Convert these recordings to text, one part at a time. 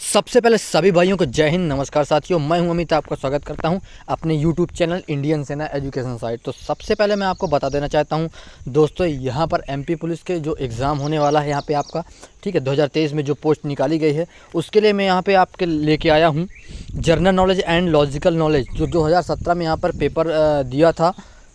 सबसे पहले सभी भाइयों को जय हिंद, नमस्कार साथियों। मैं हूं अमित, आपका स्वागत करता हूं अपने यूट्यूब चैनल इंडियन सेना एजुकेशन साइट। तो सबसे पहले मैं आपको बता देना चाहता हूं दोस्तों, यहां पर एमपी पुलिस के जो एग्ज़ाम होने वाला है यहाँ पे आपका, ठीक है, 2023 में जो पोस्ट निकाली गई है उसके लिए मैं यहाँ पे आपके लेके आया हूँ general knowledge and logical knowledge, जो 2017 में यहाँ पर पेपर दिया था,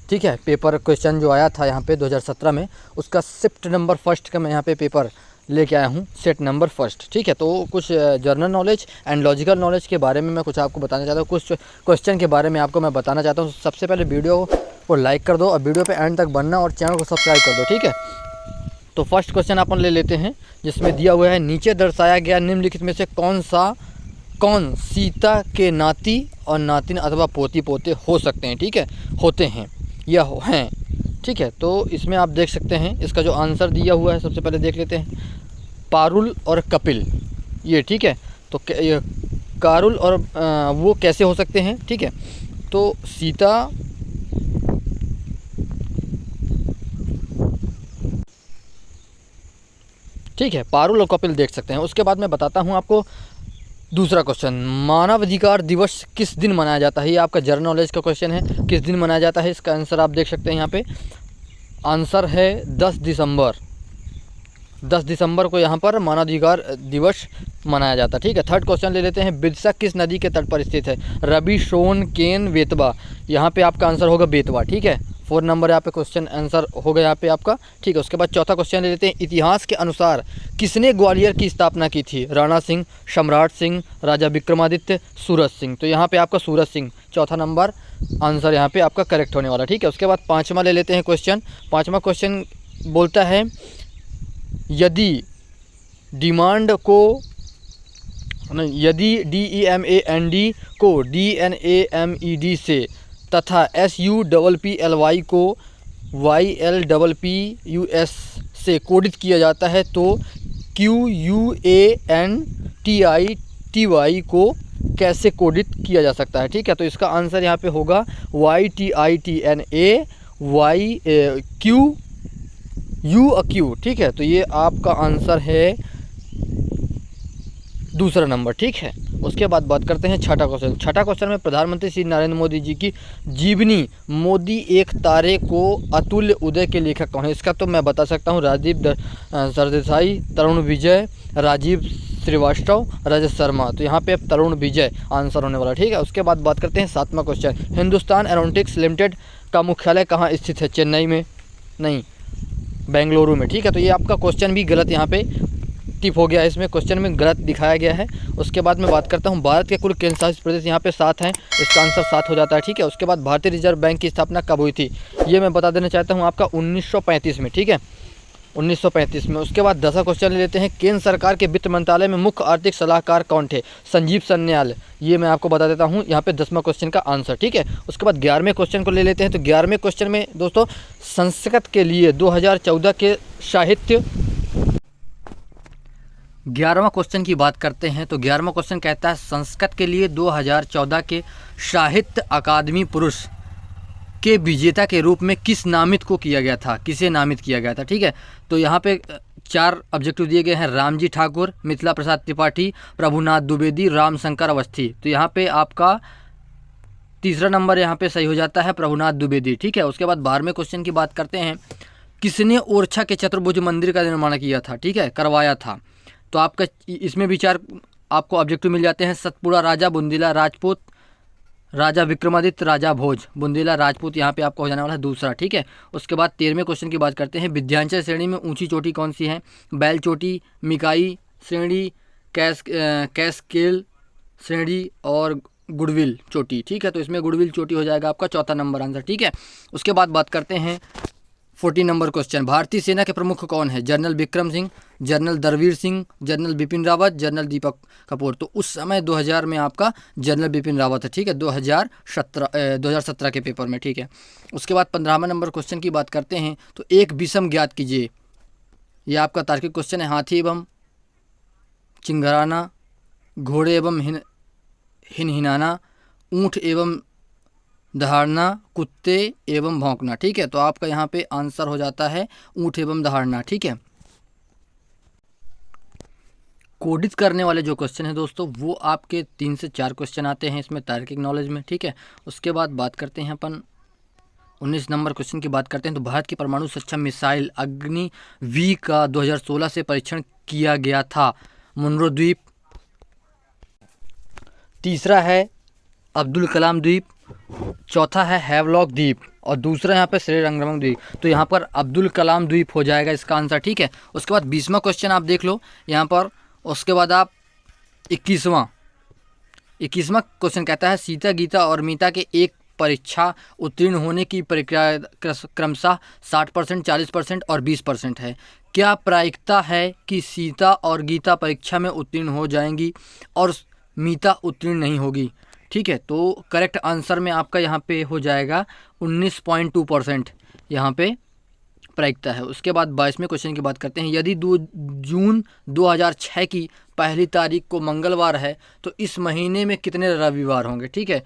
ठीक है। पेपर क्वेश्चन जो आया था यहाँ पे 2017 में, उसका शिफ्ट नंबर फर्स्ट का मैं यहाँ पे पेपर लेके आया हूँ, सेट नंबर फर्स्ट, ठीक है। तो कुछ general knowledge and logical knowledge के बारे में मैं कुछ आपको बताना चाहता हूँ, कुछ क्वेश्चन के बारे में आपको मैं बताना चाहता हूँ। सबसे पहले वीडियो को लाइक कर दो और वीडियो पे एंड तक बनना और चैनल को सब्सक्राइब कर दो, ठीक है। तो फर्स्ट क्वेश्चन अपन ले लेते हैं, जिसमें दिया हुआ है नीचे दर्शाया गया निम्नलिखित में से कौन सीता के नाती और नातिन अथवा पोती पोते हो सकते हैं, ठीक है, होते हैं या हैं, ठीक है। तो इसमें आप देख सकते हैं इसका जो आंसर दिया हुआ है, सबसे पहले देख लेते हैं, पारुल और कपिल, ये, ठीक है। तो ये कारुल और वो कैसे हो सकते हैं, ठीक है। तो सीता ठीक है, पारुल और कपिल देख सकते हैं। उसके बाद मैं बताता हूँ आपको दूसरा क्वेश्चन, मानवाधिकार दिवस किस दिन मनाया जाता है। ये आपका जनरल नॉलेज का क्वेश्चन है, किस दिन मनाया जाता है। इसका आंसर आप देख सकते हैं यहाँ पे, आंसर है 10 दिसंबर। 10 दिसंबर को यहाँ पर मानवाधिकार दिवस मनाया जाता है, ठीक है। थर्ड क्वेश्चन ले लेते हैं, बिरसा किस नदी के तट पर स्थित है। रवि, सोन, केन, बेतवा। यहाँ पे आपका आंसर होगा बेतवा, ठीक है। 4 नंबर यहाँ पे क्वेश्चन आंसर होगा यहाँ पे आपका, ठीक है। उसके बाद चौथा क्वेश्चन ले लेते हैं, इतिहास के अनुसार किसने ग्वालियर की स्थापना की थी। राणा सिंह, सम्राट सिंह, राजा विक्रमादित्य, सूरज सिंह। तो यहाँ पे आपका सूरज सिंह चौथा नंबर आंसर यहाँ पे आपका करेक्ट होने वाला, ठीक है। उसके बाद पाँचवा ले लेते हैं क्वेश्चन। पाँचवा क्वेश्चन बोलता है, यदि DEMAND को DNAMED से तथा SUPPLY को YLPPUS से कोडित किया जाता है, तो QUANTITY को कैसे कोडित किया जा सकता है, ठीक है। तो इसका आंसर यहाँ पे होगा YTITNAYQUQ, ठीक है। तो ये आपका आंसर है दूसरा नंबर, ठीक है। उसके बाद बात करते हैं छठा क्वेश्चन। छठा क्वेश्चन में प्रधानमंत्री श्री नरेंद्र मोदी जी की जीवनी मोदी एक तारे को अतुल्य उदय के लेखक कौन है। इसका तो मैं बता सकता हूँ, राजीव सरदेसाई, तरुण विजय, राजीव श्रीवास्तव, राजेश शर्मा। तो यहाँ पे तरुण विजय आंसर होने वाला, ठीक है। उसके बाद बात करते हैं सातवां क्वेश्चन, हिंदुस्तान एरोनॉटिक्स लिमिटेड का मुख्यालय कहाँ स्थित है। चेन्नई में नहीं, बेंगलुरु में, ठीक है। तो ये आपका क्वेश्चन भी गलत यहाँ पे टिप हो गया है, इसमें क्वेश्चन में गलत दिखाया गया है। उसके बाद मैं बात करता हूँ, भारत के कुल केंद्र शासित प्रदेश यहाँ पे 7 हैं, इसका आंसर 7 हो जाता है, ठीक है। उसके बाद भारतीय रिजर्व बैंक की स्थापना कब हुई थी, ये मैं बता देना चाहता हूँ आपका 1935 में, ठीक है, 1935 में। उसके बाद 10वां क्वेश्चन ले लेते हैं, केंद्र सरकार के वित्त मंत्रालय में मुख्य आर्थिक सलाहकार कौन थे। संजीव सन्याल, ये मैं आपको बता देता हूँ यहाँ पे 10वां क्वेश्चन का आंसर, ठीक है। उसके बाद 11वें क्वेश्चन को ले लेते हैं। तो 11वें क्वेश्चन में दोस्तों, संस्कृत के लिए 2014 के साहित्य 11वां क्वेश्चन की बात करते हैं। तो 11वां क्वेश्चन कहता है, संस्कृत के लिए 2014 के साहित्य अकादमी पुरुष के विजेता के रूप में किस नामित को किया गया था, किसे नामित किया गया था, ठीक है। तो यहाँ पे 4 ऑब्जेक्टिव दिए गए हैं, रामजी ठाकुर, मिथिला प्रसाद त्रिपाठी, प्रभुनाथ द्विवेदी, रामशंकर अवस्थी। तो यहाँ पे आपका तीसरा नंबर यहाँ पे सही हो जाता है, प्रभुनाथ द्विवेदी, ठीक है। उसके बाद 12वें क्वेश्चन की बात करते हैं, किसने ओरछा के चतुर्भुज मंदिर का निर्माण किया था, ठीक है, करवाया था। तो आपका इसमें भी 4 आपको ऑब्जेक्टिव मिल जाते हैं, सतपुड़ा राजा, बुंदीला राजपूत, राजा विक्रमादित्य, राजा भोज। बुंदीला राजपूत यहाँ पे आपको हो जाने वाला है दूसरा, ठीक है। उसके बाद 13वें क्वेश्चन की बात करते हैं, विंध्याचल श्रेणी में ऊंची चोटी कौन सी है। बैल चोटी, मिकाई श्रेणी, कैसकेल श्रेणी और गुडविल चोटी, ठीक है। तो इसमें गुडविल चोटी हो जाएगा आपका चौथा नंबर आंसर, ठीक है। उसके बाद बात करते हैं 14 नंबर क्वेश्चन, भारतीय सेना के प्रमुख कौन है। General Vikram Singh, general Darveer Singh, general Bipin Rawat, general Deepak Kapoor. तो उस समय 2000 में आपका जनरल बिपिन रावत है, ठीक है, 2017 के पेपर में, ठीक है। उसके बाद 15वां नंबर क्वेश्चन की बात करते हैं। तो एक विषम ज्ञात कीजिए, यह आपका तार्किक क्वेश्चन है, हाथी एवं चिंगराना, घोड़े एवं हिनहिनाना, ऊँट एवं दहाड़ना, कुत्ते एवं भौंकना, ठीक है। तो आपका यहाँ पे आंसर हो जाता है ऊँट एवं दहाड़ना, ठीक है। कोडित करने वाले जो क्वेश्चन है दोस्तों वो आपके 3 से 4 क्वेश्चन आते हैं इसमें तार्किक नॉलेज में, ठीक है। उसके बाद बात करते हैं अपन 19 नंबर क्वेश्चन की बात करते हैं। तो भारत की परमाणु सक्षम मिसाइल अग्नि V का 2016 से परीक्षण किया गया था। मुनरो द्वीप, तीसरा है अब्दुल कलाम द्वीप, चौथा है हैवलॉक द्वीप और दूसरा यहाँ पे श्रीरंगम द्वीप। तो यहाँ पर अब्दुल कलाम द्वीप हो जाएगा इसका आंसर, ठीक है। उसके बाद 20वां क्वेश्चन आप देख लो यहाँ पर। उसके बाद आप 21वां क्वेश्चन कहता है सीता, गीता और मीता के एक परीक्षा उत्तीर्ण होने की प्रक्रिया क्रमशः 60%, 40% और 20% है। क्या प्रायिकता है कि सीता और गीता परीक्षा में उत्तीर्ण हो जाएंगी और मीता उत्तीर्ण नहीं होगी, ठीक है। तो करेक्ट आंसर में आपका यहाँ पे हो जाएगा 19.2% यहाँ पे प्रायिकता है। उसके बाद 22वें क्वेश्चन की बात करते हैं। यदि 2 जून 2006 की पहली तारीख को मंगलवार है तो इस महीने में कितने रविवार होंगे, ठीक है।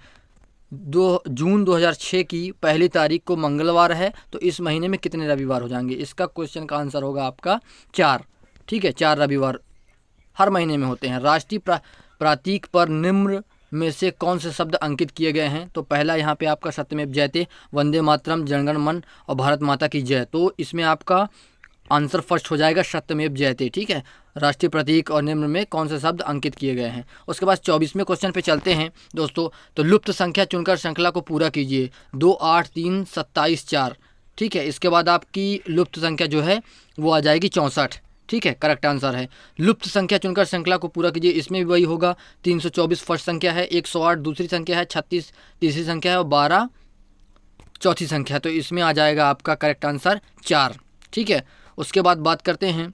2 जून 2006 की पहली तारीख को मंगलवार है तो इस महीने में कितने रविवार हो जाएंगे। इसका क्वेश्चन का आंसर होगा आपका 4, ठीक है। 4 रविवार हर महीने में होते हैं। राष्ट्रीय प्रतीक पर निम्न में से कौन से शब्द अंकित किए गए हैं। तो पहला यहाँ पे आपका सत्यमेव जयते, वंदे मातरम, जनगण मन और भारत माता की जय। तो इसमें आपका आंसर फर्स्ट हो जाएगा सत्यमेव जयते, ठीक है। राष्ट्रीय प्रतीक और निम्न में कौन से शब्द अंकित किए गए हैं। उसके बाद 24वें क्वेश्चन पे चलते हैं दोस्तों। तो लुप्त संख्या चुनकर श्रृंखला को पूरा कीजिए। 2, 8, 3, 27, 4, ठीक है। इसके बाद आपकी लुप्त संख्या जो है वो आ जाएगी 64, ठीक है। करेक्ट आंसर है। लुप्त संख्या चुनकर श्रृंखला को पूरा कीजिए, इसमें भी वही होगा। 324 फर्स्ट संख्या है, 108 दूसरी संख्या है, 36 तीसरी संख्या है और 12 चौथी संख्या है। तो इसमें आ जाएगा आपका करेक्ट आंसर 4, ठीक है। उसके बाद बात करते हैं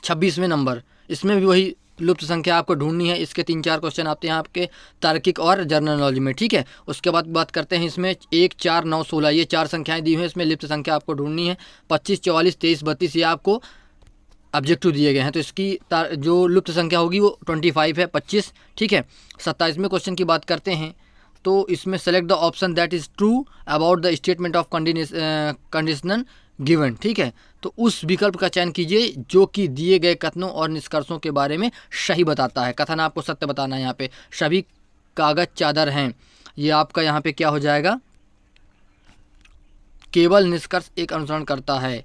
26वें नंबर। इसमें भी वही लुप्त संख्या आपको ढूंढनी है। इसके 3-4 क्वेश्चन आते हैं आपके तार्किक और जनरल नॉलेज में, ठीक है। उसके बाद बात करते हैं इसमें 1, 4, 9, 16 ये 4 संख्याएं दी हुई हैं। इसमें लुप्त संख्या आपको ढूंढनी है। 25, 44, 23, 32 ये आपको ऑब्जेक्टिव दिए गए हैं। तो इसकी जो लुप्त संख्या होगी वो 25 है, 25, ठीक है। 27वें क्वेश्चन की बात करते हैं। तो इसमें select the option that is true about the statement of conditional given, ठीक है। तो उस विकल्प का चयन कीजिए जो कि दिए गए कथनों और निष्कर्षों के बारे में सही बताता है। कथन आपको सत्य बताना है। यहाँ पे सभी कागज चादर हैं, ये आपका यहाँ पे क्या हो जाएगा, केवल निष्कर्ष एक अनुसरण करता है,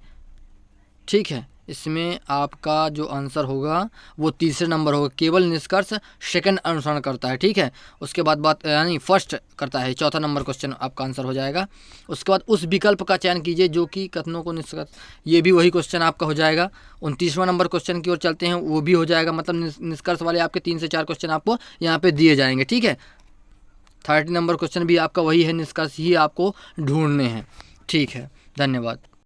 ठीक है। इसमें आपका जो आंसर होगा वो तीसरे नंबर होगा। केवल निष्कर्ष सेकंड अनुसरण करता है, ठीक है। उसके बाद बात यानी फर्स्ट करता है, चौथा नंबर क्वेश्चन आपका आंसर हो जाएगा। उसके बाद उस विकल्प का चयन कीजिए जो कि कथनों को निष्कर्ष, ये भी वही क्वेश्चन आपका हो जाएगा। 29वां नंबर क्वेश्चन की ओर चलते हैं, वो भी हो जाएगा। मतलब निष्कर्ष वाले आपके 3 से 4 क्वेश्चन आपको यहाँ पे दिए जाएंगे, ठीक है। 30 नंबर क्वेश्चन भी आपका वही है, निष्कर्ष ही आपको ढूंढने हैं, ठीक है। धन्यवाद।